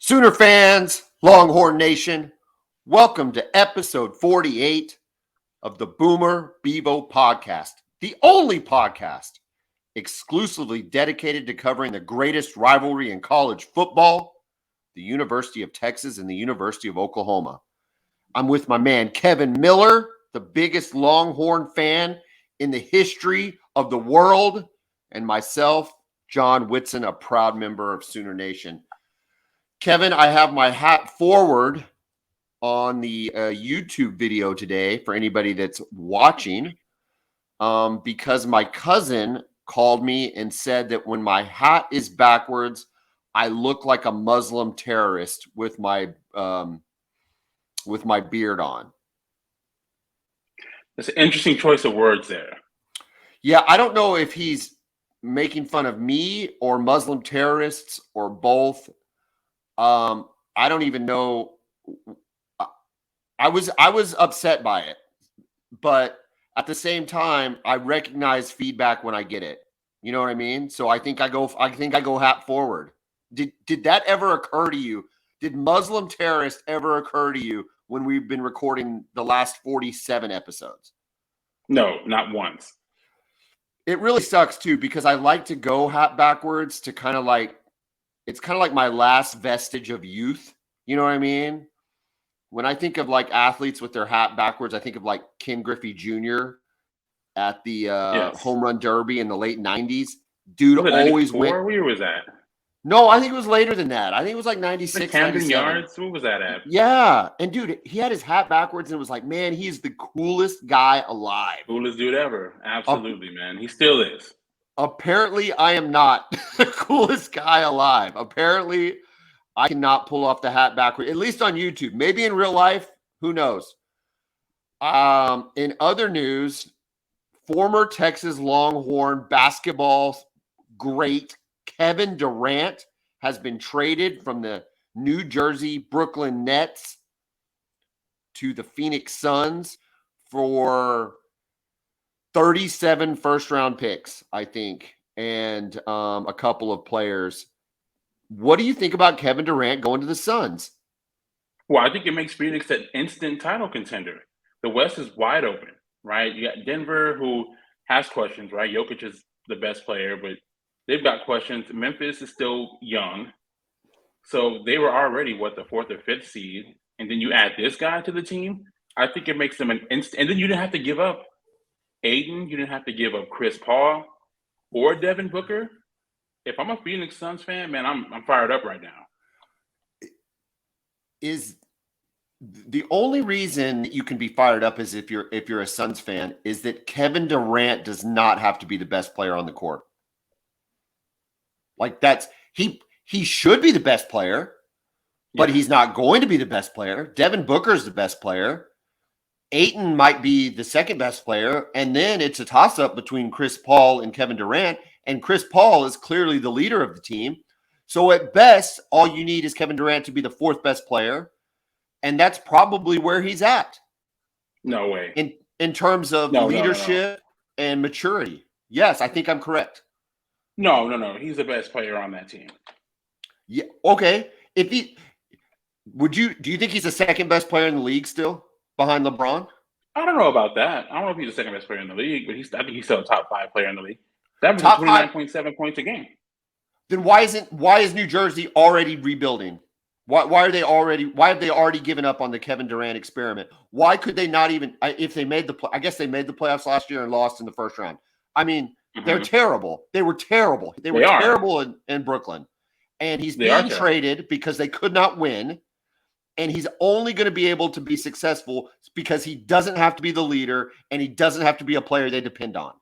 Sooner fans, Longhorn Nation, welcome to episode 48 of the Bevo Podcast, the only podcast exclusively dedicated to covering the greatest rivalry in college football, the University of Texas and the University of Oklahoma. I'm with my man, Kevin Miller, the biggest Longhorn fan in the history of the world, and myself, John Whitson, a proud member of Sooner Nation. Kevin, I have my hat forward on the YouTube video today for anybody that's watching because my cousin called me and said that when my hat is backwards, I look like a Muslim terrorist with my beard on. That's an interesting choice of words there. Yeah, I don't know if he's making fun of me or Muslim terrorists or both. I don't even know. I was upset by it, but at the same time, I recognize feedback when I get it. You know what I mean? So I think I go hat forward. Did that ever occur to you? Did Muslim terrorist ever occur to you when we've been recording the last 47 episodes? No, not once. It really sucks too, because I like to go hat backwards to kind of like, it's kind of like my last vestige of youth. You know what I mean? When I think of like athletes with their hat backwards, I think of like Ken Griffey Jr. at the home run derby in the late 90s. Dude always went. Where was that? No, I think it was later than that. I think it was like 96, Camden 97. Yards? What was that at? Yeah. And dude, he had his hat backwards and it was like, man, he's the coolest guy alive. Coolest dude ever. Absolutely, man. He still is. Apparently, I am not the coolest guy alive. Apparently, I cannot pull off the hat backward, at least on YouTube. Maybe in real life, who knows? In other news, former Texas Longhorn basketball great Kevin Durant has been traded from the New Jersey Brooklyn Nets to the Phoenix Suns for 37 first-round picks, I think, and a couple of players. What do you think about Kevin Durant going to the Suns? Well, I think it makes Phoenix an instant title contender. The West is wide open, right? You got Denver, who has questions, right? Jokic is the best player, but they've got questions. Memphis is still young. So they were already, the fourth or fifth seed? And then you add this guy to the team, I think it makes them an instant. And then you didn't have to give up Aiden. You didn't have to give up Chris Paul or Devin Booker. If I'm a Phoenix Suns fan, man, I'm fired up right now. Is the only reason you can be fired up is if you're a Suns fan is that Kevin Durant does not have to be the best player on the court. Like he should be the best player, but he's not going to be the best player. Devin Booker is the best player. Ayton might be the second best player, and then it's a toss-up between Chris Paul and Kevin Durant, and Chris Paul is clearly the leader of the team. So at best, all you need is Kevin Durant to be the fourth best player, and that's probably where he's at. No way. In terms of leadership and maturity. Yes, I think I'm correct. No. He's the best player on that team. Yeah, okay. Do you think he's the second best player in the league still? Behind LeBron? I don't know about that. I don't know if he's the second best player in the league, but I think he's still a top 5 player in the league. That was 29.7 points a game. Then why is New Jersey already rebuilding? Why have they already given up on the Kevin Durant experiment? Why could they not even, if they made I guess they made the playoffs last year and lost in the first round. I mean, they're terrible. They were terrible. They were terrible in Brooklyn. And he's being traded because they could not win. And he's only going to be able to be successful because he doesn't have to be the leader and he doesn't have to be a player they depend on.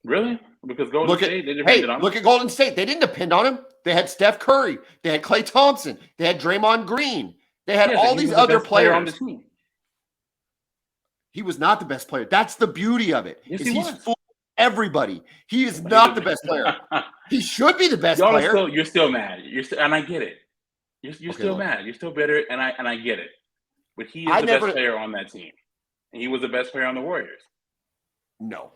Really? Because Golden State, they depended on him. Look at Golden State. They didn't depend on him. They had Steph Curry. They had Klay Thompson. They had Draymond Green. They had all these other players on the team. He was not the best player. That's the beauty of it. Yes, he's fooling everybody. He is not the best player. He should be the best player. You're still mad. And I get it. You're still mad. You're still bitter, and I get it. But he is the best player on that team. And he was the best player on the Warriors. No.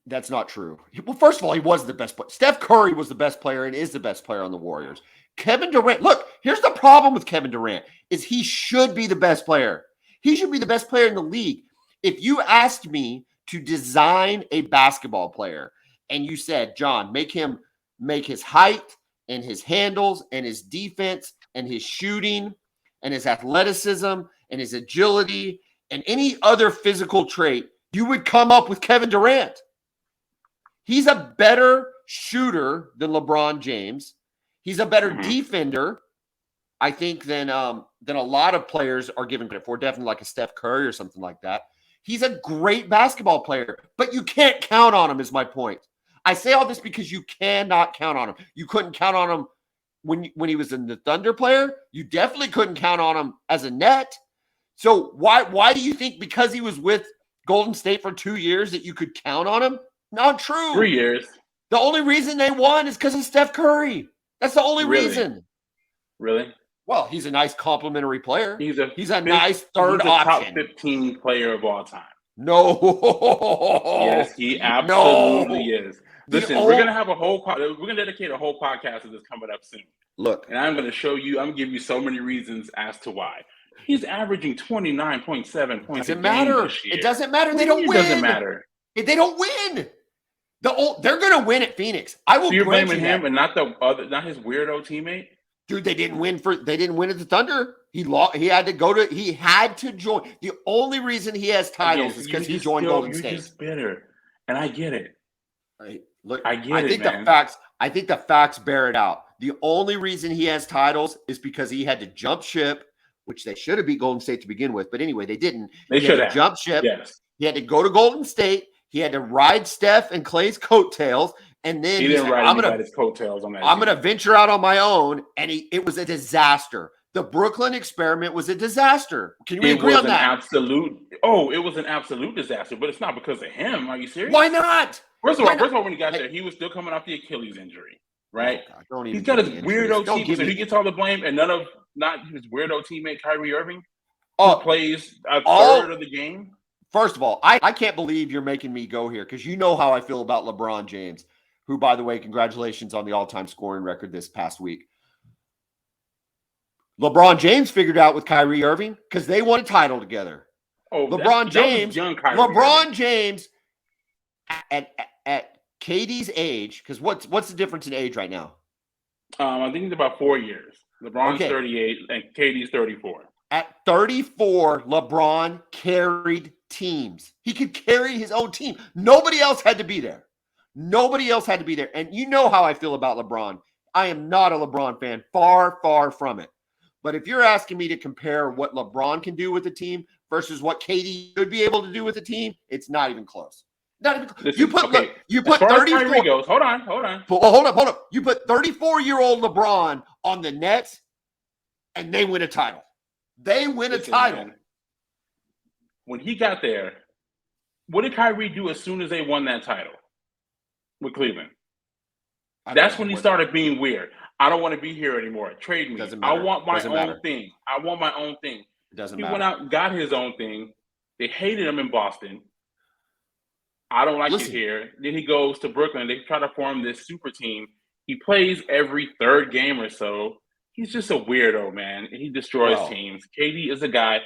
That's not true. Well, first of all, he was the best player. Steph Curry was the best player and is the best player on the Warriors. Kevin Durant, look, here's the problem with Kevin Durant is he should be the best player. He should be the best player in the league. If you asked me to design a basketball player and you said, John, make his height and his handles and his defense and his shooting and his athleticism and his agility and any other physical trait, you would come up with Kevin Durant. He's a better shooter than LeBron James. He's a better defender, I think, than a lot of players are given credit for, definitely like a Steph Curry or something like that. He's a great basketball player, but you can't count on him is my point. I say all this because you cannot count on him. You couldn't count on him when he was in the Thunder player. You definitely couldn't count on him as a net. So why do you think because he was with Golden State for 2 years that you could count on him? Not true. 3 years. The only reason they won is because of Steph Curry. That's the only reason. Really? Well, he's a nice complimentary player. He's a nice third option. Top 15 player of all time. No. Yes, he absolutely is. Listen, we're gonna dedicate a whole podcast to this coming up soon. Look, and I'm gonna give you so many reasons as to why. He's averaging 29.7 points. Doesn't matter. It doesn't matter. They don't win. It doesn't matter. They don't win. They're gonna win at Phoenix. I will. So you're blaming him and not his weirdo teammate. Dude, they didn't win at the Thunder. He had to join. The only reason he has titles is because he joined Golden State. You're just bitter, and I get it. I think the facts bear it out. The only reason he has titles is because he had to jump ship, which they should have beat Golden State to begin with, but anyway, they didn't. They should have jump ship. Yes. He had to go to Golden State. He had to ride Steph and Clay's coattails, and then he didn't ride his coattails on that. I'm going to venture out on my own, and it was a disaster. The Brooklyn experiment was a disaster. Can we agree on that? It was an absolute disaster, but it's not because of him. Are you serious? Why not? First of all, when he got there, he was still coming off the Achilles injury, right? Oh, God, he's got his weirdo team, so he gets all the blame, and not his weirdo teammate Kyrie Irving, who plays a third of the game. First of all, I can't believe you're making me go here because you know how I feel about LeBron James, who, by the way, congratulations on the all-time scoring record this past week. LeBron James figured out with Kyrie Irving because they won a title together. Oh, LeBron James at KD's age, because what's the difference in age right now? I think it's about 4 years. LeBron's 38 and KD's 34. At 34, LeBron carried teams. He could carry his own team. Nobody else had to be there. And you know how I feel about LeBron. I am not a LeBron fan. Far, far from it. But if you're asking me to compare what LeBron can do with a team versus what KD should be able to do with a team, it's not even close. Not even close. Listen, you put 34. Goes, hold on. Hold up. You put 34-year-old LeBron on the Nets, and they win a title. Man. When he got there, what did Kyrie do as soon as they won that title with Cleveland? That's when he started being weird. I don't want to be here anymore. Trade me. I want my own thing. It doesn't matter. He went out and got his own thing. They hated him in Boston. I don't like it here. Then he goes to Brooklyn. They try to form this super team. He plays every third game or so. He's just a weirdo, man. He destroys teams. KD is a guy.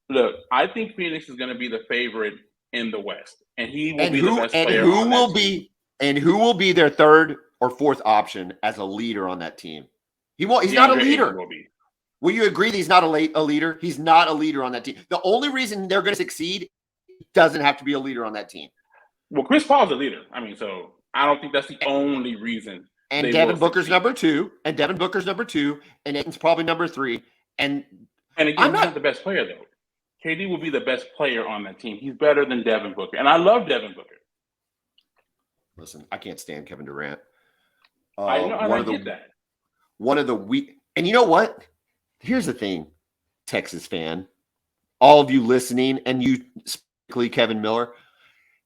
Look, I think Phoenix is going to be the favorite in the West, and he will be the best player. And who will be their third or fourth option as a leader on that team? He's not a leader. Will you agree that he's not a leader? He's not a leader on that team. The only reason they're going to succeed doesn't have to be a leader on that team. Well, Chris Paul's a leader. I mean, so I don't think that's the only reason. And Devin Booker's number 2. And Aiton's probably number 3. And again, he's not the best player, though. KD will be the best player on that team. He's better than Devin Booker. And I love Devin Booker. Listen, I can't stand Kevin Durant. I know, and I get that. One of the weak, and you know what? Here's the thing, Texas fan, all of you listening, and you specifically, Kevin Miller,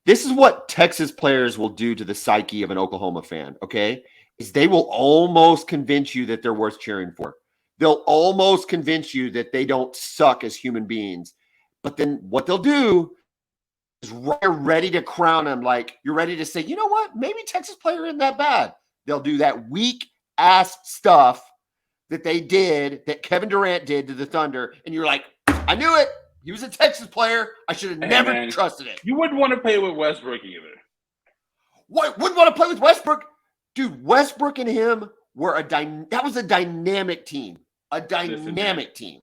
this is what Texas players will do to the psyche of an Oklahoma fan, okay? Is they will almost convince you that they're worth cheering for. They'll almost convince you that they don't suck as human beings. But then what they'll do ready to crown him. Like, you're ready to say, you know what? Maybe Texas player isn't that bad. They'll do that weak ass stuff that they did, that Kevin Durant did to the Thunder. And you're like, I knew it. He was a Texas player. I should have never trusted it. You wouldn't want to play with Westbrook either. What? Wouldn't want to play with Westbrook? Dude, Westbrook and him were that was a dynamic team. A dynamic team.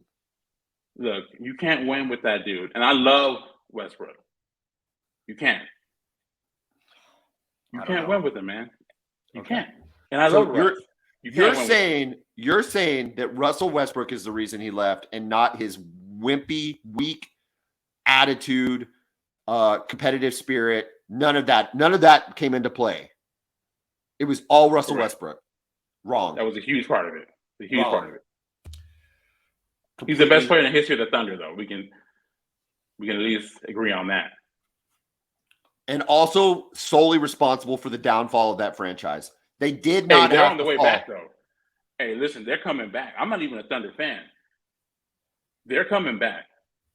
Look, you can't win with that dude. And I love Westbrook. You can't. You can't win with him, man. You can't. And I love Russ. You're saying that Russell Westbrook is the reason he left and not his wimpy, weak attitude, competitive spirit. None of that came into play. It was all Russell Westbrook. Wrong. That was a huge part of it. He's the best player in the history of the Thunder, though. We can at least agree on that. And also solely responsible for the downfall of that franchise. They did not. They're on the way back, though. Hey, listen, they're coming back. I'm not even a Thunder fan. They're coming back.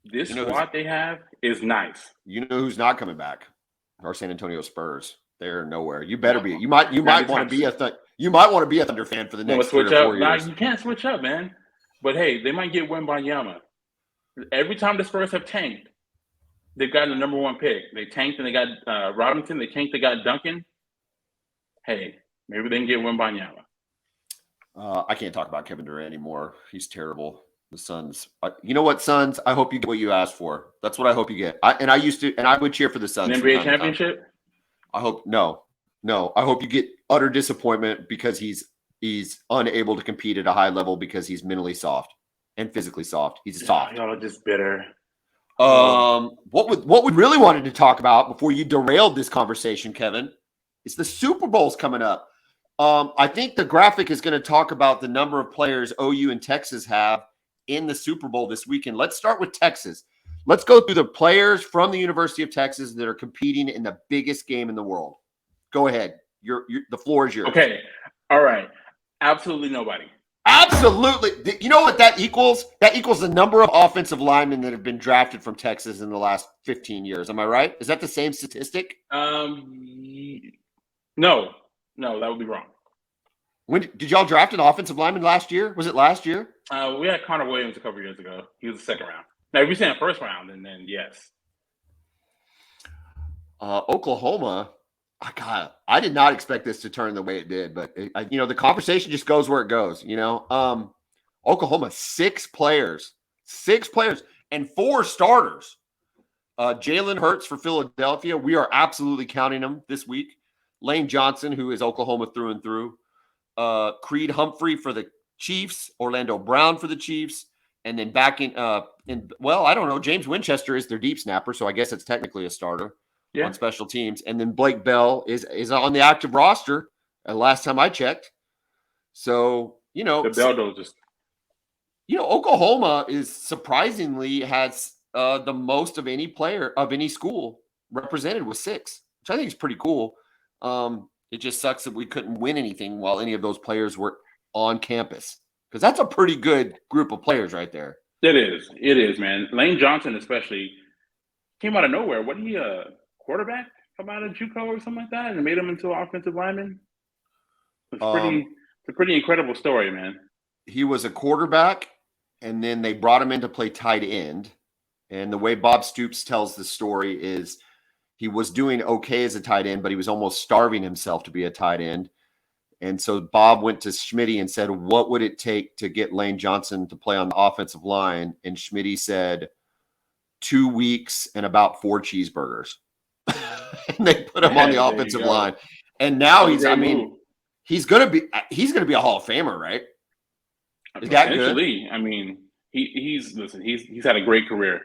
This squad they have is nice. You know who's not coming back? Our San Antonio Spurs. They're nowhere. You better be. You might want to be a Thunder fan for the next 3 or 4 years. Nah, you can't switch up, man. But hey, they might get Wembanyama. Every time the Spurs have tanked, they've gotten the number 1 pick. They tanked and they got Robinson. They tanked, they got Duncan. Hey, maybe they can get Wembanyama. I can't talk about Kevin Durant anymore. He's terrible. The Suns. You know what, Suns? I hope you get what you asked for. That's what I hope you get. I would cheer for the Suns. An NBA championship? I hope no. I hope you get utter disappointment because he's unable to compete at a high level because he's mentally soft and physically soft. He's soft. Y'all are just bitter. What we really wanted to talk about before you derailed this conversation, Kevin, is the Super Bowl's coming up. I think the graphic is going to talk about the number of players OU and Texas have in the Super Bowl this weekend. Let's start with Texas. Let's go through the players from the University of Texas that are competing in the biggest game in the world. Go ahead. The floor is yours. Okay. All right. Absolutely nobody. Absolutely. You know what that equals? That equals the number of offensive linemen that have been drafted from Texas in the last 15 years. Am I right? Is that the same statistic? No, that would be wrong. When did y'all draft an offensive lineman last year? Was it last year? We had Connor Williams a couple years ago. He was the second round. Now, if you're saying first round, and then yes. Oklahoma, I did not expect this to turn the way it did, but the conversation just goes where it goes. Oklahoma, 6 players, and 4 starters. Jalen Hurts for Philadelphia. We are absolutely counting him this week. Lane Johnson, who is Oklahoma through and through. Creed Humphrey for the Chiefs. Orlando Brown for the Chiefs. And then back I don't know. James Winchester is their deep snapper, so I guess it's technically a starter on special teams. And then Blake Bell is on the active roster. Last time I checked. So, the Bell just. Oklahoma is surprisingly has the most of any player of any school represented with 6, which I think is pretty cool. It just sucks that we couldn't win anything while any of those players were on campus. Because that's a pretty good group of players right there. It is, man. Lane Johnson especially came out of nowhere. Wasn't he a quarterback come out of JUCO or something like that and made him into an offensive lineman? It's a pretty incredible story, man. He was a quarterback, and then they brought him in to play tight end. And the way Bob Stoops tells the story is he was doing okay as a tight end, but he was almost starving himself to be a tight end. And so Bob went to Schmitty and said, what would it take to get Lane Johnson to play on the offensive line? And Schmitty said, 2 weeks and about 4 cheeseburgers. And they put him on the offensive line. And now he's going to be a Hall of Famer, right? Is that good? I mean, he's had a great career.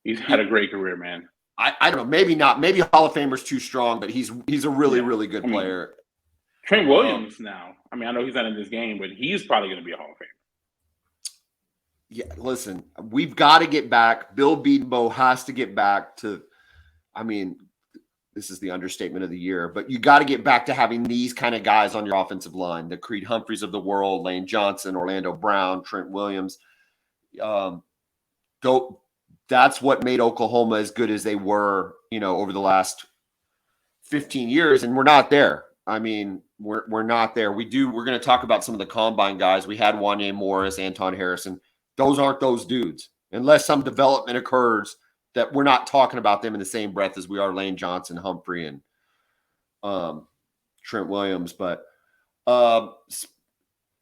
He's had a great career, man. I don't know. Maybe not. Maybe Hall of Famer's too strong, but he's a really, really good player. Trent Williams now. I mean, I know he's not in this game, but he's probably going to be a Hall of Famer. Yeah, listen, we've got to get back. Bill Bedenbaugh has to get back to, this is the understatement of the year, but you got to get back to having these kind of guys on your offensive line, the Creed Humphreys of the world, Lane Johnson, Orlando Brown, Trent Williams. that's what made Oklahoma as good as they were, over the last 15 years. And we're not there. I mean, we're not there. We're going to talk about some of the combine guys. We had Wanye Morris, Anton Harrison. Those aren't those dudes, unless some development occurs that we're not talking about them in the same breath as we are Lane Johnson, Humphrey, and Trent Williams. But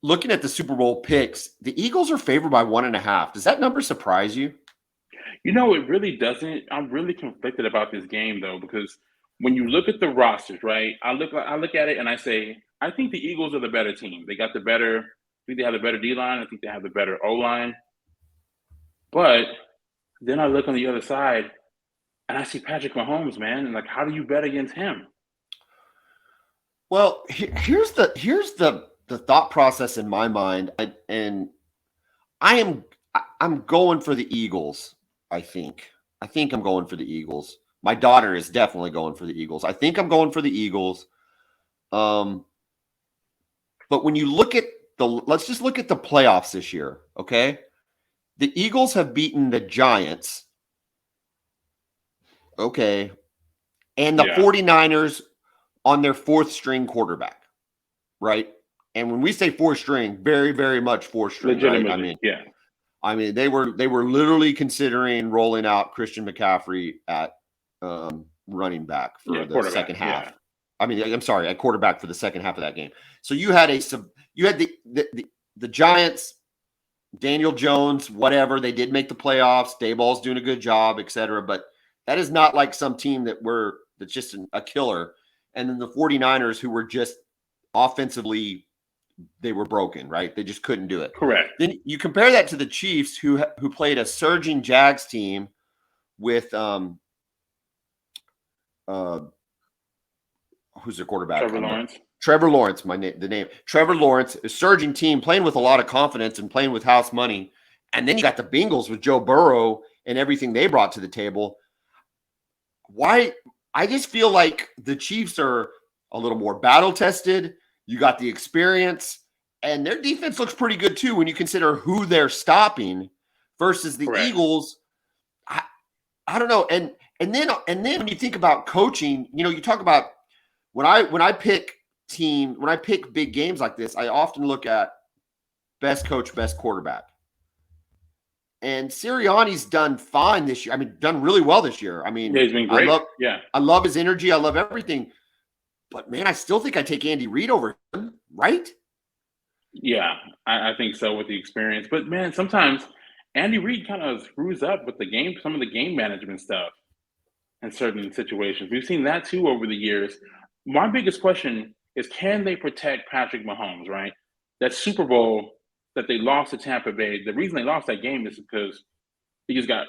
looking at the Super Bowl picks, the Eagles are favored by 1.5. Does that number surprise you? It really doesn't. I'm really conflicted about this game, though, because when you look at the rosters, right, I look at it and I say, I think the Eagles are the better team. I think they have the better D-line. I think they have the better O-line. But then I look on the other side and I see Patrick Mahomes, man, and how do you bet against him? Well, here's the thought process in my mind, and I'm going for the Eagles. I think I'm going for the Eagles. My daughter is definitely going for the Eagles. I think I'm going for the Eagles. But when you look at let's just look at the playoffs this year, okay? The Eagles have beaten the Giants, okay, and the 49ers on their fourth string quarterback, right? And when we say fourth string, very, very much fourth string. Legitimately, right? I mean, they were literally considering rolling out Christian McCaffrey at running back for the second half. Yeah. I mean, I'm sorry, at quarterback for the second half of that game. So you had the Giants, Daniel Jones, whatever. They did make the playoffs. Dayball's doing a good job, etc. But that is not like some team that's just a killer. And then the 49ers, who were just offensively, they were broken, right? They just couldn't do it. Correct. Then you compare that to the Chiefs, who played a surging Jags team with who's their quarterback? Trevor Lawrence. The name. Trevor Lawrence, a surging team, playing with a lot of confidence and playing with house money. And then you got the Bengals with Joe Burrow and everything they brought to the table. Why? I just feel like the Chiefs are a little more battle tested. You got the experience, and their defense looks pretty good too when you consider who they're stopping versus the Correct. Eagles. I don't know. And then when you think about coaching, you talk about when I pick big games like this, I often look at best coach, best quarterback. And Sirianni's done fine this year. I mean, done really well this year. I mean, he's been great. I love his energy. I love everything. But, man, I still think I take Andy Reid over him, right? Yeah, I think so with the experience. But, man, sometimes Andy Reid kind of screws up with some of the game management stuff in certain situations. We've seen that, too, over the years. My biggest question is, can they protect Patrick Mahomes, right? That Super Bowl that they lost to Tampa Bay, the reason they lost that game is because he just got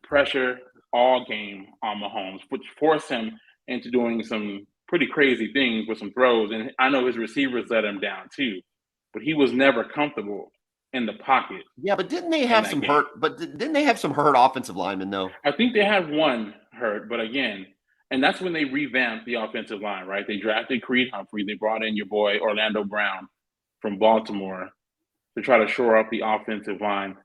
pressure all game on Mahomes, which forced him into doing some pretty crazy things with some throws. And I know his receivers let him down too, but he was never comfortable in the pocket. Yeah, but didn't they have some hurt? But didn't they have some hurt offensive linemen though? I think they had one hurt, but again, and that's when they revamped the offensive line, right? They drafted Creed Humphrey. They brought in your boy Orlando Brown from Baltimore to try to shore up the offensive line.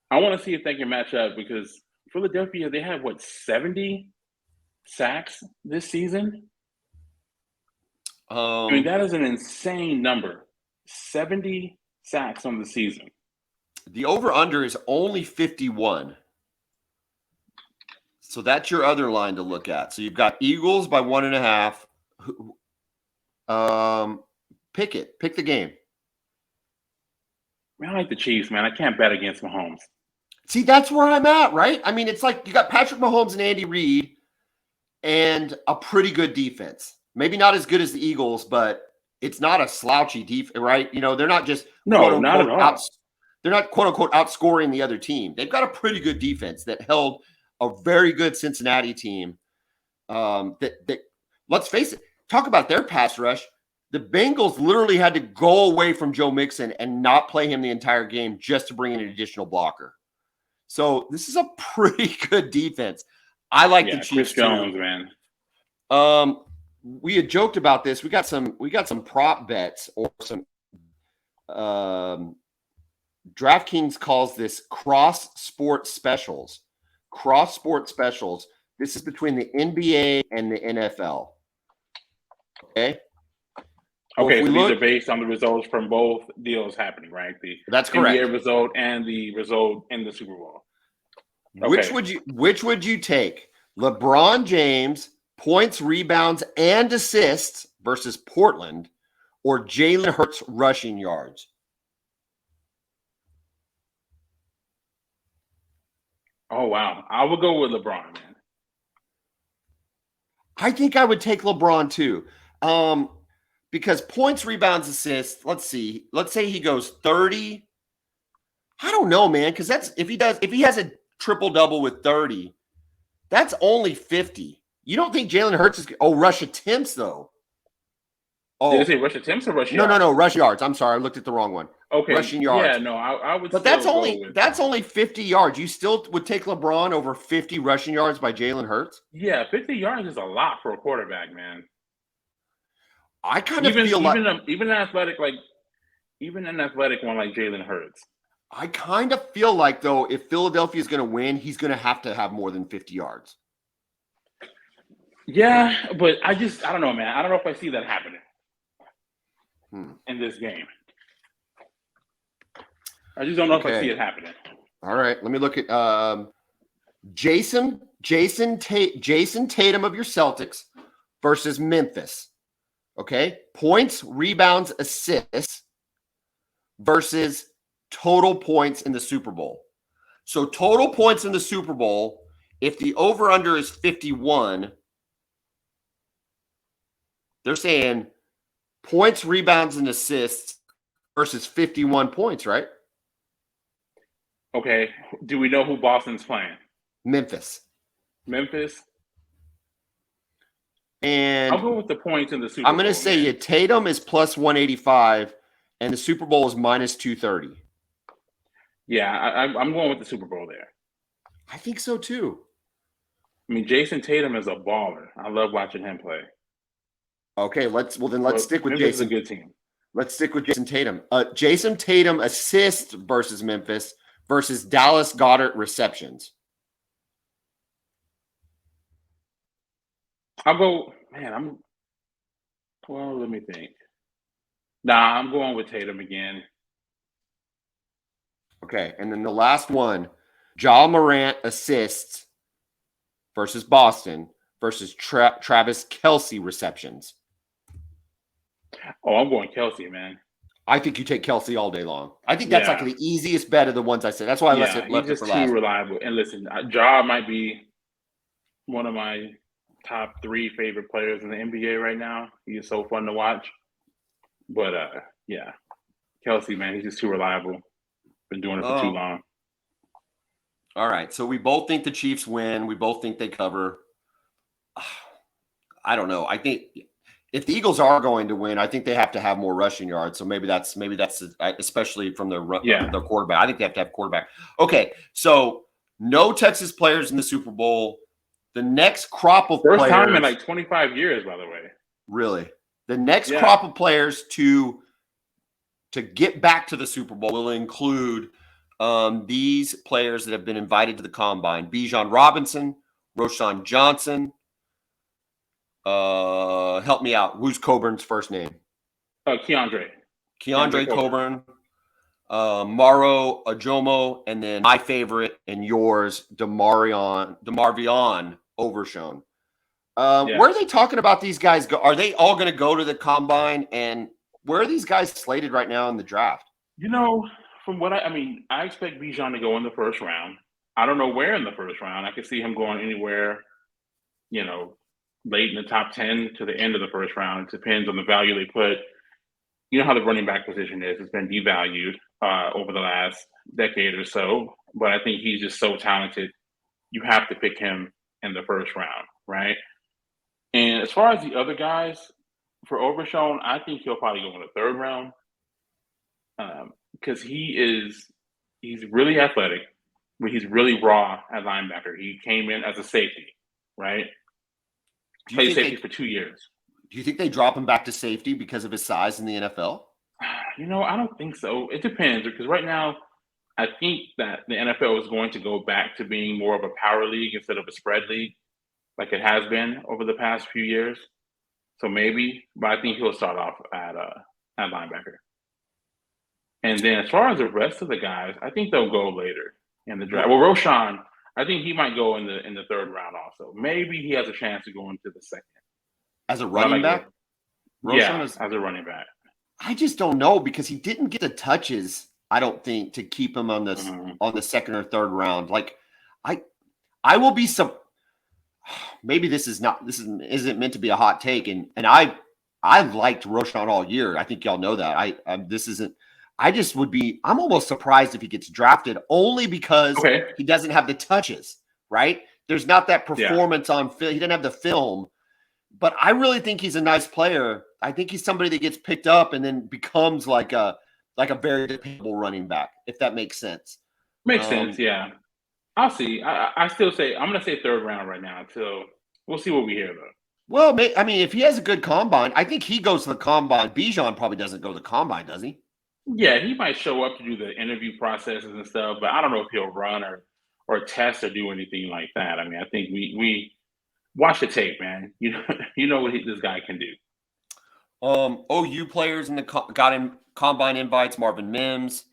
I want to see if they can match up because Philadelphia, they had 70 sacks this season? I mean, that is an insane number. 70 sacks on the season. The over-under is only 51. So that's your other line to look at. So you've got Eagles by 1.5. Pick it. Pick the game. I like the Chiefs, man. I can't bet against Mahomes. See, that's where I'm at, right? I mean, it's like you got Patrick Mahomes and Andy Reid and a pretty good defense. Maybe not as good as the Eagles, but it's not a slouchy defense, right? They're not just not at all. They're not quote unquote outscoring the other team. They've got a pretty good defense that held a very good Cincinnati team. That let's face it, talk about their pass rush. The Bengals literally had to go away from Joe Mixon and not play him the entire game just to bring in an additional blocker. So this is a pretty good defense. I like the Chiefs. Chris Jones, man. We had joked about this. We got some prop bets or some DraftKings calls this cross sport specials. cross-sport specials. This is between the NBA and the NFL. Okay. Well, Okay, so these are based on the results from both deals happening, right? That's correct. NBA result and the result in the Super Bowl. Okay. Which would you take? LeBron James points, rebounds, and assists versus Portland, or Jalen Hurts rushing yards? Oh wow, I would go with LeBron, man. I think I would take LeBron too. Because points, rebounds, assists, let's see. Let's say he goes 30. I don't know, man, because that's if he has a triple-double with 30, that's only 50. You don't think Jalen Hurts is rush attempts, though? Oh, did I say rush attempts or rush yards? No, rush yards. I'm sorry, I looked at the wrong one. Okay. Rushing yards. Yeah, no, I would But that's only 50 yards. You still would take LeBron over 50 rushing yards by Jalen Hurts? Yeah, 50 yards is a lot for a quarterback, man. I kind of feel like even an athletic one like Jalen Hurts. I kind of feel like, though, if Philadelphia is going to win, he's going to have more than 50 yards. Yeah, but I don't know, man. I don't know if I see that happening in this game. I just don't know if I see it happening. All right, let me look at Jason Tatum of your Celtics versus Memphis. Okay, points, rebounds, assists versus total points in the Super Bowl. So total points in the Super Bowl, if the over-under is 51, they're saying points, rebounds, and assists versus 51 points, right? Okay. Do we know who Boston's playing? Memphis. And I'll go with the points in the Super Bowl. I'm going to say Tatum is plus 185 and the Super Bowl is minus 230. Yeah, I'm going with the Super Bowl there. I think so too. I mean, Jason Tatum is a baller. I love watching him play. Okay, let's stick with Memphis Jason. Is a good team. Let's stick with Jason Tatum. Jason Tatum assists versus Memphis versus Dallas Goedert receptions. I'll go, man. Let me think. Nah, I'm going with Tatum again. Okay, and then the last one, Ja Morant assists versus Boston versus Travis Kelce receptions. Oh, I'm going Kelce, man. I think you take Kelce all day long. I think that's like the easiest bet of the ones I said. That's why I left it for last. He's just too reliable. And listen, Ja might be one of my top 3 favorite players in the NBA right now. He is so fun to watch. But, Kelce, man, he's just too reliable. Been doing it for too long. All right. So we both think the Chiefs win. We both think they cover. I don't know. I think if the Eagles are going to win, I think they have to have more rushing yards. So maybe that's especially from their quarterback. I think they have to have quarterback. Okay. So no Texas players in the Super Bowl. The next crop of first players. time in like 25 years, by the way. Really? The next crop of players to get back to the Super Bowl will include these players that have been invited to the Combine. Bijan Robinson, Roschon Johnson. Help me out. Who's Coburn's first name? Keandre Coburn. Maro Ajomo, and then my favorite and yours, DeMarvion Overshown. Where are they talking about these guys? Are they all going to go to the Combine? And where are these guys slated right now in the draft? From what I expect Bijan to go in the first round. I don't know where in the first round. I could see him going anywhere, late in the top 10 to the end of the first round. It depends on the value they put. You know how the running back position is. It's been devalued over the last decade or so. But I think he's just so talented. You have to pick him in the first round, right? And as far as the other guys, for Overshown, I think he'll probably go in the third round because he's really athletic, but he's really raw at linebacker. He came in as a safety, right? Played safety for 2 years. Do you think they drop him back to safety because of his size in the NFL? I don't think so. It depends because right now I think that the NFL is going to go back to being more of a power league instead of a spread league, like it has been over the past few years. So maybe, but I think he'll start off at linebacker. And then as far as the rest of the guys, I think they'll go later in the draft. Well, Roshan, I think he might go in the third round also. Maybe he has a chance to go into the second. As a running back? Yeah, as a running back. I just don't know because he didn't get the touches, I don't think, to keep him on the second or third round. Like I will be maybe this isn't meant to be a hot take, and I liked Roshan all year. I think y'all know that. I'm almost surprised if he gets drafted only because he doesn't have the touches, right? There's not that performance on film. He didn't have the film, but I really think he's a nice player. I think he's somebody that gets picked up and then becomes like a very dependable running back, if that makes sense. Makes sense, yeah. I'll see. I still say I'm going to say third round right now until we'll see what we hear though. Well, I mean, if he has a good combine, I think he goes to the combine. Bijan probably doesn't go to the combine, does he? Yeah, he might show up to do the interview processes and stuff, but I don't know if he'll run or test or do anything like that. I mean, I think we watch the tape, man. You know what this guy can do. OU players got in combine invites: Marvin Mims,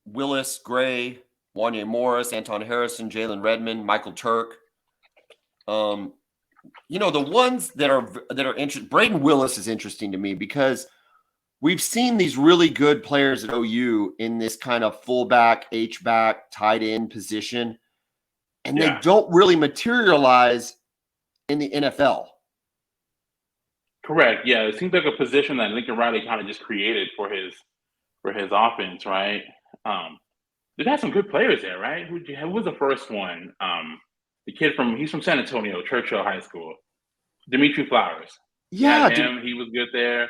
Willis Gray, Wanya Morris, Anton Harrison, Jalen Redmond, Michael Turk. The ones that are interesting. Braden Willis is interesting to me because we've seen these really good players at OU in this kind of fullback, H-back, tight end position, and they don't really materialize in the NFL. Correct. Yeah, it seems like a position that Lincoln Riley kind of just created for his offense, right? They've had some good players there, right? Who was the first one? The kid he's from San Antonio, Churchill High School, Dimitri Flowers. Yeah, he was good there.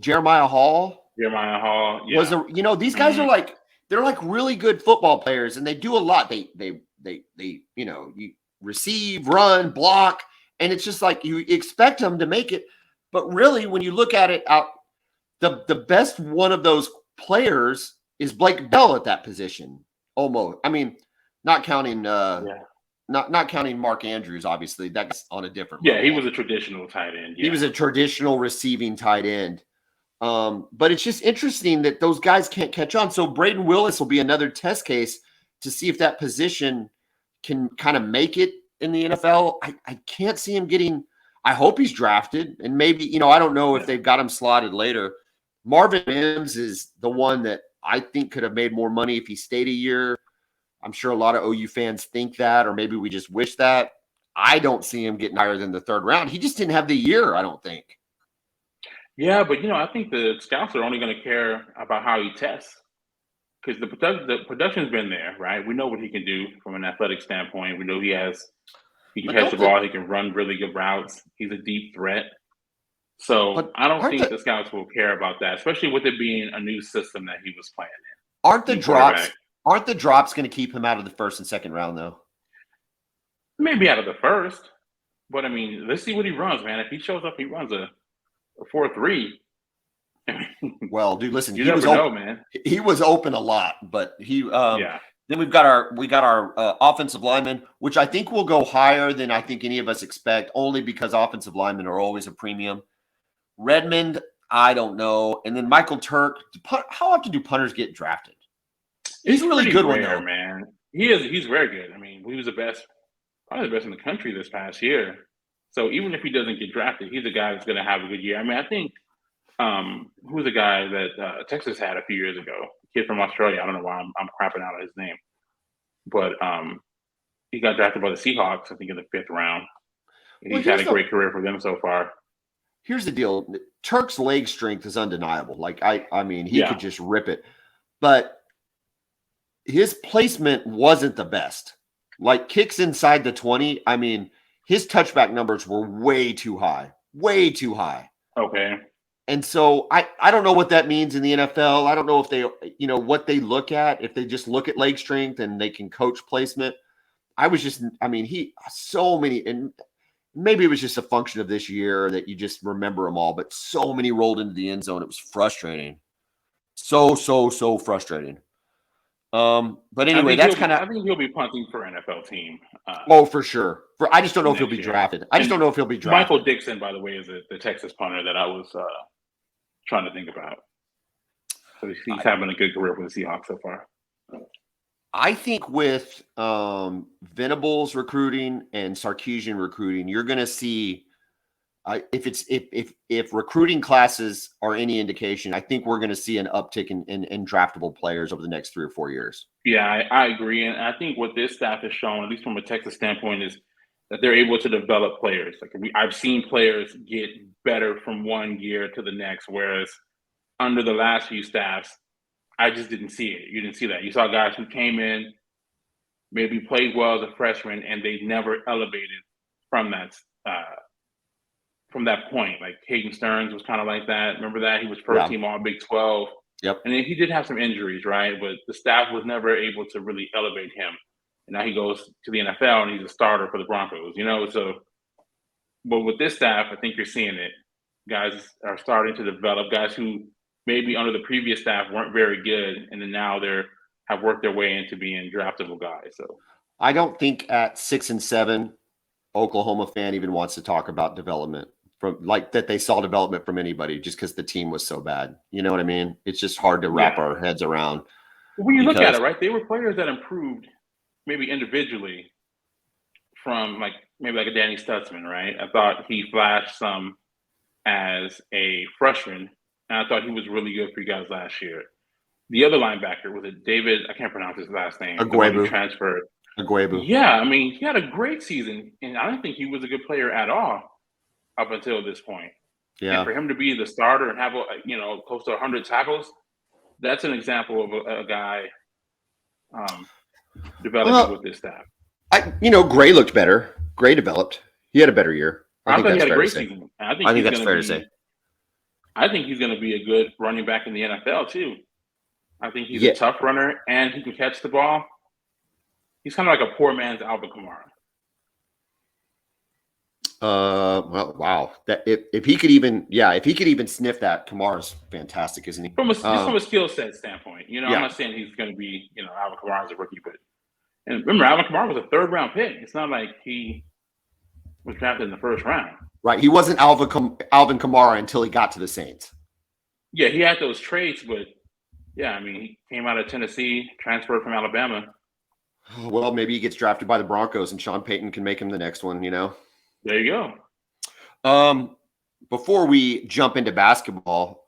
Jeremiah Hall. Yeah. These guys are they're like really good football players, and they do a lot. They you receive, run, block, and it's just like you expect them to make it. But really, when you look at it out, the best one of those players is Blake Bell at that position. Almost. I mean, not counting not counting Mark Andrews, obviously. That's on a different level. He was a traditional tight end. Yeah. He was a traditional receiving tight end. But it's just interesting that those guys can't catch on. So Braden Willis will be another test case to see if that position can kind of make it in the NFL. I can't see him getting – I hope he's drafted. And maybe, I don't know if they've got him slotted later. Marvin Mims is the one that I think could have made more money if he stayed a year. I'm sure a lot of OU fans think that, or maybe we just wish that. I don't see him getting higher than the third round. He just didn't have the year, I don't think. Yeah, but I think the scouts are only going to care about how he tests because the production's been there, right? We know what he can do from an athletic standpoint. We know he can catch the ball, he can run really good routes. He's a deep threat. So I don't think the scouts will care about that, especially with it being a new system that he was playing in. Aren't the drops going to keep him out of the first and second round, though? Maybe out of the first, but I mean, let's see what he runs, man. If he shows up, he runs a 4.3. Well, dude, listen, you never know, man. He was open a lot, but he. Then we got our offensive linemen, which I think will go higher than I think any of us expect, only because offensive linemen are always a premium. Redmond, I don't know, and then Michael Turk. How often do punters get drafted? He's a really good one, though, man. He's very good. I mean, he was probably the best in the country this past year. So even if he doesn't get drafted, he's a guy that's going to have a good year. I mean, I think who's the guy that Texas had a few years ago? A kid from Australia. I don't know why I'm crapping out on his name, but he got drafted by the Seahawks, I think, in the 5th round. He's had a great career for them so far. Here's the deal: Turk's leg strength is undeniable. Like I mean, he could just rip it, but his placement wasn't the best. Like kicks inside the 20. I mean, his touchback numbers were way too high. Okay. And so I don't know what that means in the NFL. I don't know if they, what they look at, if they just look at leg strength and they can coach placement. So many, and maybe it was just a function of this year that you just remember them all, but so many rolled into the end zone. It was frustrating. So frustrating. But anyway, that's kind of. I think he'll be punting for NFL team. For sure. I just don't know if he'll be drafted. Michael Dixon, by the way, is the Texas punter that I was trying to think about. So he's having a good career for the Seahawks so far. I think with Venables recruiting and Sarkisian recruiting, you're going to see if recruiting classes are any indication, I think we're going to see an uptick in draftable players over the next 3 or 4 years. Yeah, I agree, and I think what this staff has shown, at least from a Texas standpoint, is that they're able to develop players. Like I've seen players get better from one year to the next, whereas under the last few staffs, I just didn't see it. You didn't see that. You saw guys who came in, maybe played well as a freshman, and they never elevated from that point. Like Hayden Stearns was kind of like that. Remember that? He was first team All Big 12. Yep. And he did have some injuries, right? But the staff was never able to really elevate him. And now he goes to the NFL and he's a starter for the Broncos, So, but with this staff, I think you're seeing it. Guys are starting to develop, guys who maybe under the previous staff weren't very good, and then now have worked their way into being draftable guys. So I don't think at 6 and 7, Oklahoma fan even wants to talk about development from like that they saw development from anybody just because the team was so bad. You know what I mean? It's just hard to wrap our heads around. When you look at it, right, they were players that improved maybe individually from maybe like a Danny Stutzman, right? I thought he flashed some as a freshman, and I thought he was really good for you guys last year. The other linebacker was David. I can't pronounce his last name. Agwebu. Transferred. Agwebu. Yeah, I mean, he had a great season, and I don't think he was a good player at all up until this point. Yeah. And for him to be the starter and have close to 100 tackles, that's an example of a guy developing with this staff. Gray looked better. Gray developed. He had a better year. I think he had a great season. I think that's fair to say. I think he's going to be a good running back in the NFL too. I think he's a tough runner and he can catch the ball. He's kind of like a poor man's Alvin Kamara. Well, wow. That if he could even sniff that, Kamara's fantastic, isn't he? From a skill set standpoint, I'm not saying he's going to be, Alvin Kamara's a rookie, but and remember, Alvin Kamara was a 3rd round pick. It's not like he was drafted in the 1st round. Right. He wasn't Alvin Kamara until he got to the Saints. Yeah, he had those traits, but yeah, I mean, he came out of Tennessee, transferred from Alabama. Well, maybe he gets drafted by the Broncos and Sean Payton can make him the next one, There you go. Before we jump into basketball,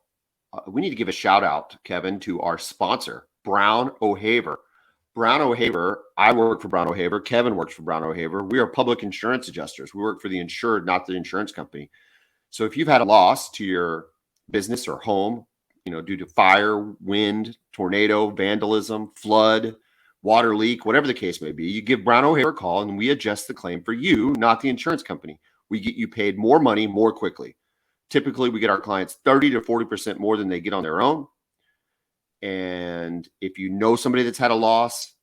we need to give a shout out, Kevin, to our sponsor, Brown O'Haver. Brown O'Haver, I work for Brown O'Haver. Kevin works for Brown O'Haver. We are public insurance adjusters. We work for the insured, not the insurance company. So if you've had a loss to your business or home, due to fire, wind, tornado, vandalism, flood, water leak, whatever the case may be, you give Brown O'Haver a call and we adjust the claim for you, not the insurance company. We get you paid more money more quickly. Typically, we get our clients 30 to 40% more than they get on their own. And if you know somebody that's had a loss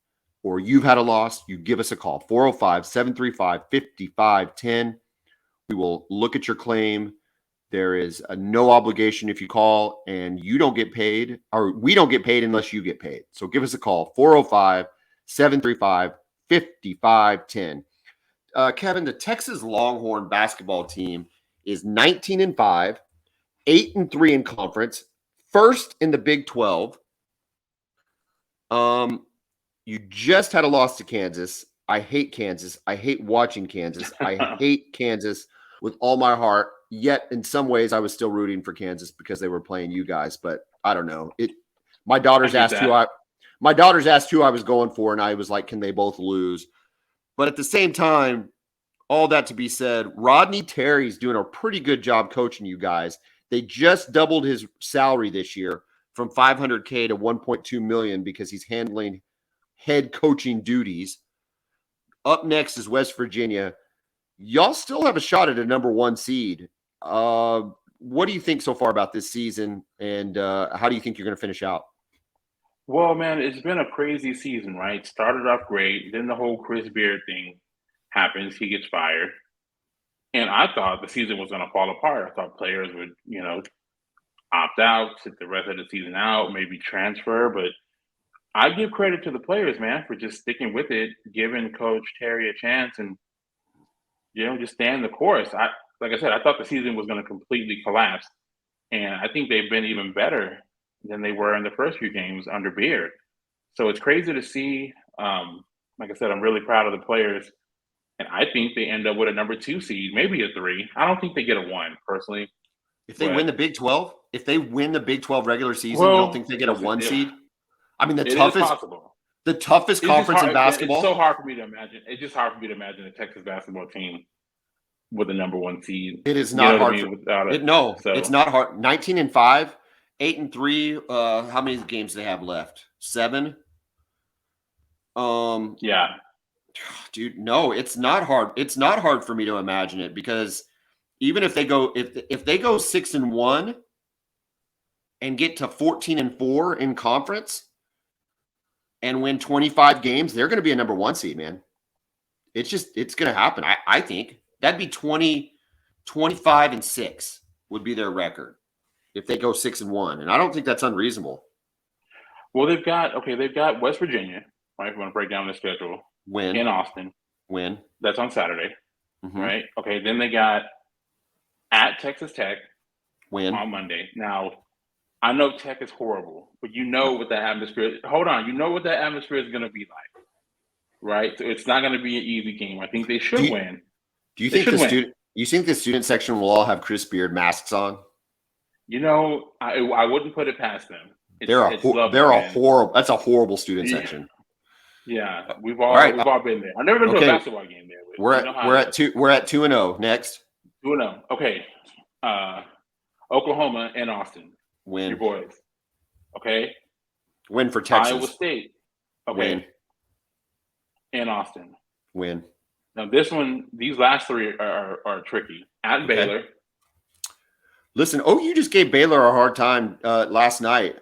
or you've had a loss, you give us a call, 405-735-5510. We will look at your claim. There is no obligation if you call and you don't get paid, or we don't get paid unless you get paid. So give us a call, 405-735-5510. Kevin, the Texas Longhorn basketball team is 19-5, 8-3 in conference, 1st in the Big 12. You just had a loss to Kansas. I hate Kansas. I hate watching Kansas. I hate Kansas with all my heart. Yet in some ways I was still rooting for Kansas because they were playing you guys, but I don't know. My daughters asked who I was going for, and I was like, can they both lose? But at the same time, all that to be said, Rodney Terry's doing a pretty good job coaching you guys. They just doubled his salary this year from $500K to $1.2 million because he's handling head coaching duties. Up next is West Virginia. Y'all still have a shot at a number 1 seed. What do you think so far about this season, and how do you think you're going to finish out? Well, man, it's been a crazy season, right? Started off great. Then the whole Chris Beard thing happens. He gets fired. And I thought the season was going to fall apart. I thought players would, opt out, sit the rest of the season out, maybe transfer. But I give credit to the players, man, for just sticking with it, giving Coach Terry a chance, and just staying the course. Like I said, I thought the season was going to completely collapse, and I think they've been even better than they were in the first few games under Beard. So it's crazy to see. Like I said, I'm really proud of the players, and I think they end up with a number 2 seed, maybe a 3. I don't think they get a 1 personally. If they win the Big 12, if they win the Big 12 regular season, you don't think they get a 1 seed? I mean, the toughest conference in basketball. It's so hard for me to imagine. It's just hard for me to imagine a Texas basketball team with a number 1 seed. It is not hard. It's not hard. 19-5, 8-3. How many games do they have left? 7. Yeah, dude, no, it's not hard. It's not hard for me to imagine it, because even if they go 6-1 and get to 14-4 in conference and win 25 games, they're going to be a number 1 seed, man. It's going to happen. I think that'd be 25-6 would be their record if they go 6-1, and I don't think that's unreasonable. Well, they've got West Virginia, right? If we want to break down the schedule. Win in Austin. Win. That's on Saturday, right? Okay, then they got at Texas Tech. Win on Monday. Now, I know Tech is horrible, but you know what the atmosphere. Hold on, you know what that atmosphere is going to be like, right? So it's not going to be an easy game. I think they should win. Do you think You think the student section will all have Chris Beard masks on? I wouldn't put it past them. They're a horrible. That's a horrible student section. Yeah, we've all been there. I've never been to a basketball game there. We're at 2-0 next. 2-0. Okay. Oklahoma and Austin. Win. Your boys. Okay. Win for Texas. Iowa State. Okay. Win. And Austin. Win. Now these last 3 are tricky. At Baylor. Listen, you just gave Baylor a hard time last night.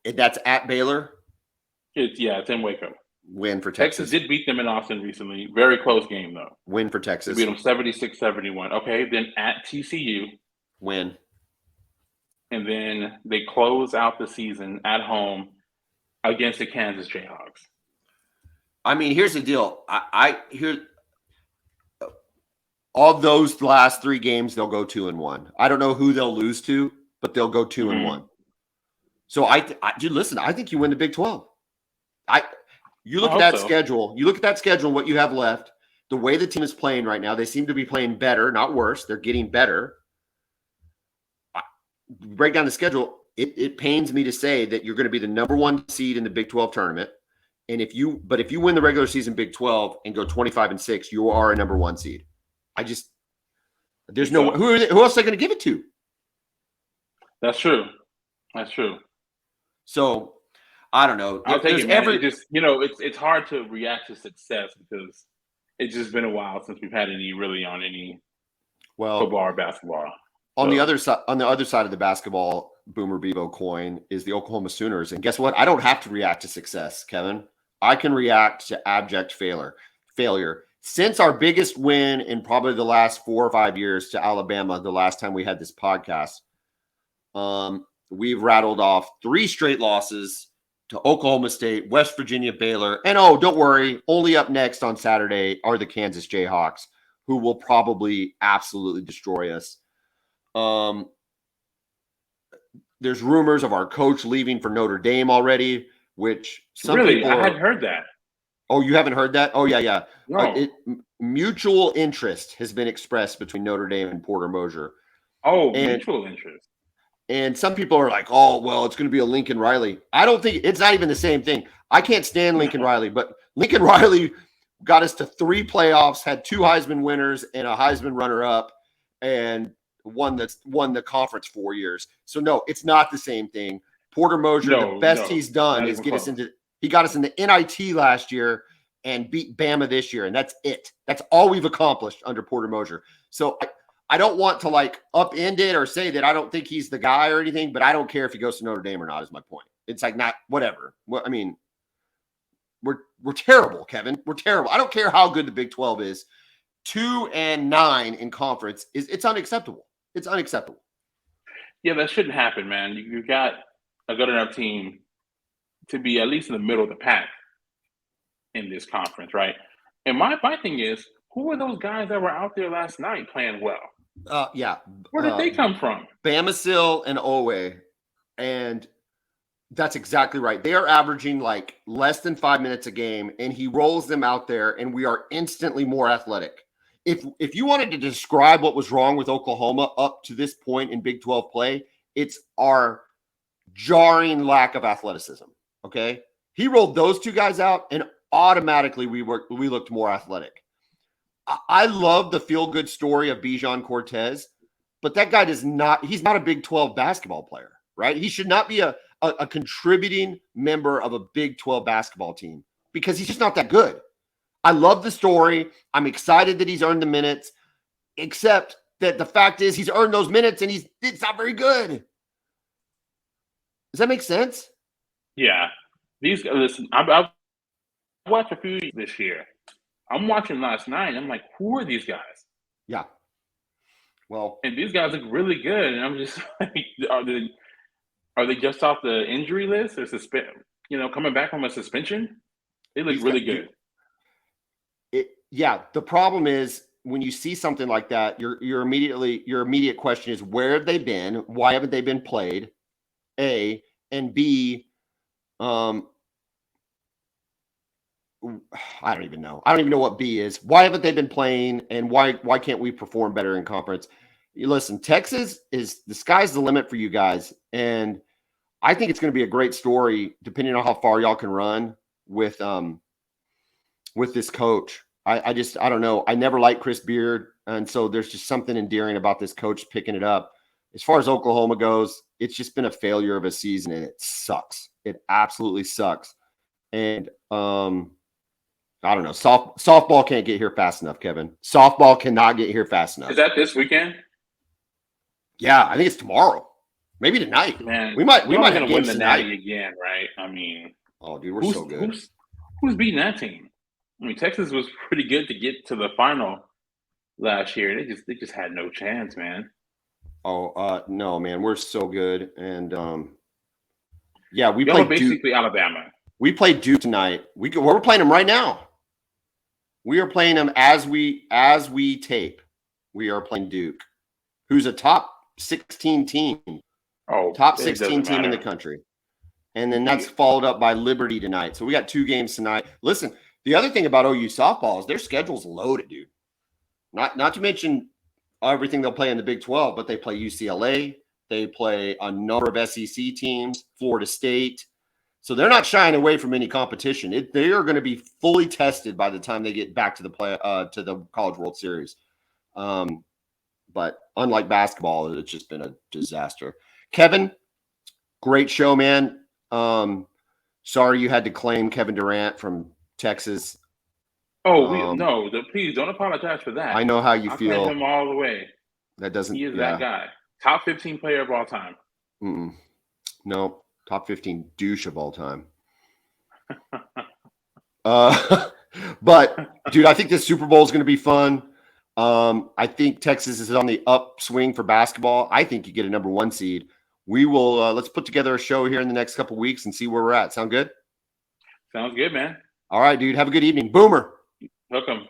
That's at Baylor. It's in Waco. Win for Texas. Texas did beat them in Austin recently. Very close game, though. Win for Texas. They beat them 76-71. Okay, then at TCU. Win. And then they close out the season at home against the Kansas Jayhawks. I mean, here's the deal. Of those last 3 games, they'll go 2-1. I don't know who they'll lose to, but they'll go 2-1. So dude, listen, I think you win the Big 12. You look at that schedule. You look at that schedule and what you have left. The way the team is playing right now, they seem to be playing better, not worse. They're getting better. Break down the schedule. It pains me to say that you're going to be the number 1 seed in the Big 12 tournament. And if you win the regular season Big 12 and go 25-6, you are a number 1 seed. There's no who else are they going to give it to? That's true. So I don't know. I'll take it, man. It's hard to react to success because it's just been a while since we've had any football or basketball. On the other side of the basketball Boomer Bevo coin is the Oklahoma Sooners, and guess what? I don't have to react to success, Kevin. I can react to abject failure. Since our biggest win in probably the last 4 or 5 years to Alabama, the last time we had this podcast, we've rattled off 3 straight losses to Oklahoma State, West Virginia, Baylor. And don't worry, only up next on Saturday are the Kansas Jayhawks, who will probably absolutely destroy us. There's rumors of our coach leaving for Notre Dame already, which some people I hadn't heard that. Oh, you haven't heard that? Oh, yeah. No. Mutual interest has been expressed between Notre Dame and Porter Moser. Mutual interest. And some people are like, oh, well, it's going to be a Lincoln Riley. I don't think it's not even the same thing. I can't stand Lincoln Riley, but Lincoln Riley got us to 3 playoffs, had 2 Heisman winners and a Heisman runner-up, and won the conference 4 years. So no, it's not the same thing. Porter Moser, the best he's done is he got us into NIT last year and beat Bama this year, and that's it. That's all we've accomplished under Porter Moser. So I don't want to upend it or say that I don't think he's the guy or anything, but I don't care if he goes to Notre Dame or not is my point. It's not whatever. Well, I mean, we're terrible, Kevin. We're terrible. I don't care how good the Big 12 is. 2-9 in conference it's unacceptable. It's unacceptable. Yeah, that shouldn't happen, man. You've got a good enough team to be at least in the middle of the pack in this conference, right? And my thing is, who were those guys that were out there last night playing well? Yeah. Where did they come from? Bamasil and Owe. And that's exactly right. They are averaging like less than 5 minutes a game, and he rolls them out there, and we are instantly more athletic. If you wanted to describe what was wrong with Oklahoma up to this point in Big 12 play, it's our jarring lack of athleticism. Okay. He rolled those two guys out, and automatically we looked more athletic. I love the feel-good story of Bijan Cortez, but that guy he's not a Big 12 basketball player, right? He should not be a contributing member of a Big 12 basketball team because he's just not that good. I love the story. I'm excited that he's earned the minutes, except that the fact is he's earned those minutes and it's not very good. Does that make sense? Yeah. Listen, I've watched a few this year. I'm watching last night. I'm like, who are these guys? Yeah. Well, and these guys look really good. And I'm just like, are they just off the injury list or coming back from a suspension? They look really good. The problem is when you see something like that, your immediate question is, where have they been? Why haven't they been played? A, and B, I don't even know. I don't even know what B is. Why haven't they been playing, and why can't we perform better in conference? Listen, Texas the sky's the limit for you guys, and I think it's going to be a great story depending on how far y'all can run with this coach. I don't know. I never liked Chris Beard, and so there's just something endearing about this coach picking it up. As far as Oklahoma goes, it's just been a failure of a season, and it sucks. It absolutely sucks. And I don't know. Softball can't get here fast enough, Kevin. Softball cannot get here fast enough. Is that this weekend? Yeah, I think it's tomorrow. Maybe tonight. Man, we might have gonna win the tonight. Natty again, right? I mean, oh, dude, we're so good. Who's beating that team? I mean, Texas was pretty good to get to the final last year. They just had no chance, man. Oh, no, man, we're so good, and we played basically Duke. Alabama. We played Duke tonight. We're playing them right now. We are playing them as we tape. We are playing Duke, who's a top 16 team. Oh, top 16 team in the country. And then that's followed up by Liberty tonight. So we got 2 games tonight. Listen, the other thing about OU softball is their schedule's loaded, dude. Not to mention everything they'll play in the Big 12, but they play UCLA. They play a number of SEC teams, Florida State. So they're not shying away from any competition. They are going to be fully tested by the time they get back to the College World Series. But unlike basketball, it's just been a disaster. Kevin, great show, man. Sorry you had to claim Kevin Durant from Texas. Oh, please don't apologize for that. I know how you feel. I'll claim him all the way. That doesn't. He is that guy. Top 15 player of all time. No, top 15 douche of all time. But dude, I think this Super Bowl is going to be fun. I think Texas is on the upswing for basketball. I think you get a number 1 seed. We will let's put together a show here in the next couple of weeks and see where we're at. Sound good? Sounds good, man. All right, dude. Have a good evening. Boomer. Welcome.